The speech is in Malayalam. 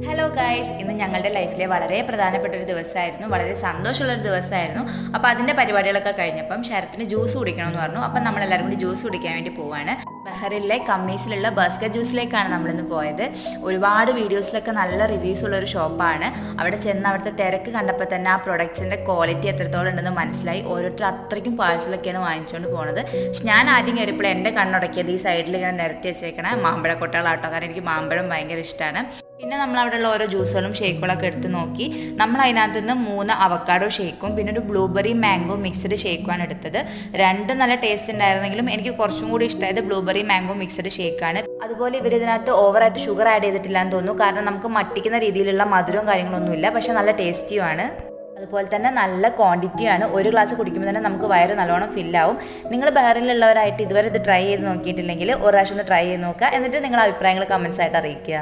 ഹലോ ഗൈസ്, ഇന്ന് ഞങ്ങളുടെ ലൈഫിലെ വളരെ പ്രധാനപ്പെട്ട ഒരു ദിവസമായിരുന്നു, വളരെ സന്തോഷമുള്ളൊരു ദിവസമായിരുന്നു. അപ്പോൾ അതിൻ്റെ പരിപാടികളൊക്കെ കഴിഞ്ഞപ്പം ശരത്തിന് ജ്യൂസ് കുടിക്കണമെന്ന് പറഞ്ഞു. അപ്പം നമ്മളെല്ലാവരും കൂടി ജ്യൂസ് കുടിക്കാൻ വേണ്ടി പോവാണ്. ബഹ്റിനിലെ കമ്മീസിലുള്ള ബസ്കറ്റ് ജ്യൂസിലേക്കാണ് നമ്മളിന്ന് പോയത്. ഒരുപാട് വീഡിയോസിലൊക്കെ നല്ല റിവ്യൂസ് ഉള്ള ഒരു ഷോപ്പാണ്. അവിടെ ചെന്ന് അവിടുത്തെ തിരക്ക് കണ്ടപ്പോൾ തന്നെ ആ പ്രൊഡക്ട്സിൻ്റെ ക്വാളിറ്റി എത്രത്തോളം ഉണ്ടെന്ന് മനസ്സിലായി. ഓരോരുത്തർ അത്രയ്ക്കും പാഴ്സലൊക്കെയാണ് വാങ്ങിച്ചുകൊണ്ട് പോകുന്നത്. പക്ഷെ ഞാൻ ആദ്യം കയറിയപ്പോൾ എൻ്റെ കണ്ണുടക്കിയത് ഈ സൈഡിൽ ഇങ്ങനെ നിരത്തി വെച്ചേക്കണ മാമ്പഴക്കൊട്ടകളാട്ടോ. കാരണം എനിക്ക് മാമ്പഴം ഭയങ്കര ഇഷ്ടമാണ്. പിന്നെ നമ്മൾ അവിടെയുള്ള ഓരോ ജ്യൂസുകളും ഷേക്കുകളൊക്കെ എടുത്ത് നോക്കി. നമ്മൾ അതിനകത്ത് നിന്ന് 3 അവക്കാഡോ ഷേക്കും പിന്നെ ഒരു ബ്ലൂബെറി മാംഗോ മിക്സ്ഡ് ഷേക്കുമാണ് എടുത്തത്. രണ്ടും നല്ല ടേസ്റ്റ് ഉണ്ടായിരുന്നെങ്കിലും എനിക്ക് കുറച്ചും കൂടി ഇഷ്ടമായത് ബ്ലൂബെറി മാംഗോ മിക്സ്ഡ് ഷേക്കാണ്. അതുപോലെ ഇവർ ഇതിനകത്ത് ഓവറായിട്ട് ഷുഗർ ആഡ് ചെയ്തിട്ടില്ല എന്ന് തോന്നുന്നു. കാരണം നമുക്ക് മട്ടിക്കുന്ന രീതിയിലുള്ള മധുരവും കാര്യങ്ങളൊന്നുമില്ല, പക്ഷെ നല്ല ടേസ്റ്റിയുമാണ്. അതുപോലെ തന്നെ നല്ല ക്വാണ്ടിറ്റിയാണ്. ഒരു ഗ്ലാസ് കുടിക്കുമ്പോൾ തന്നെ നമുക്ക് വയറ് നല്ലോണം ഫില്ലാവും. നിങ്ങൾ ബഹ്റിനിലുള്ളവരായിട്ട് ഇതുവരെ ഇത് ട്രൈ ചെയ്ത് നോക്കിയിട്ടില്ലെങ്കിൽ ഒരു പ്രാവശ്യം ഒന്ന് ട്രൈ ചെയ്ത് നോക്കുക. എന്നിട്ട് നിങ്ങളുടെ അഭിപ്രായങ്ങൾ കമൻസ് ആയിട്ട് അറിയിക്കുക.